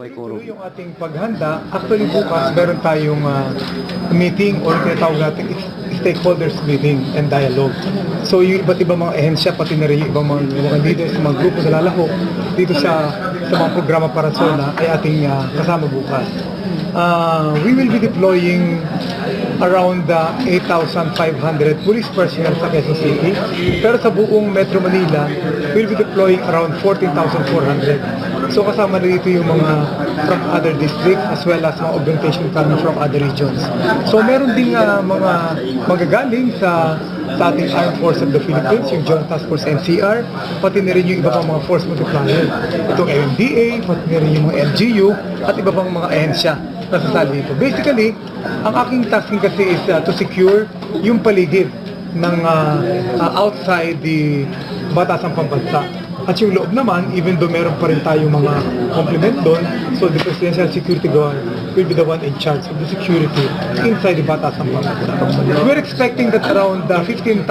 Waikoro. Yung ating paghanda, actually bukas meron tayong meeting or tinatawag natin stakeholders meeting and dialogue. So yung iba't ibang mga ehensya, pati na rin yung ibang mga leaders, mga grupo na lalako dito sa mga programa para SONA ay ating kasama bukas. We will be deploying around 8,500 police personnel sa Quezon City. Pero sa buong Metro Manila, we'll be deploying around 14,400. So kasama na dito yung mga from other districts as well as mga augmentation coming from other regions. So meron ding mga magagaling sa ating Armed Force of the Philippines, yung Joint Task Force NCR, pati na rin yung iba pang mga force multiplier. Itong MMDA, pati na rin yung mga LGU, at iba pang mga ehensya na sasali dito. Basically, ang aking tasking kasi is to secure yung paligid ng outside the Batasang Pambansa. At yung loob naman, even though meron pa rin tayong mga complement doon, so the Presidential Security Guard will be the one in charge of the security inside the Batasang Pambansa. We're expecting that around 15,000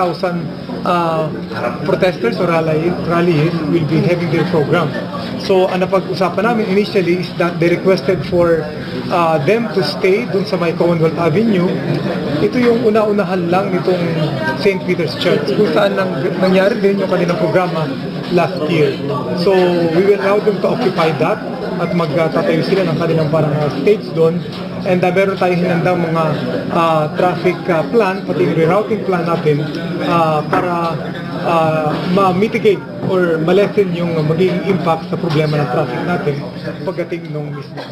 protesters or rallies will be having their program. So, ang napag-usapan namin initially is that they requested for them to stay dun sa may Commonwealth Avenue. Ito yung una-unahan lang nitong St. Peter's Church, kung saan nangyari din yung kanilang programa last year. So, we will allow them to occupy that at magtatayo sila ng kanilang parang stage doon. And meron tayong hinandang mga traffic plan, pati yung rerouting plan natin para ma-mitigate or ma-lessen yung magiging impact sa problema ng traffic natin pagdating nung mismo.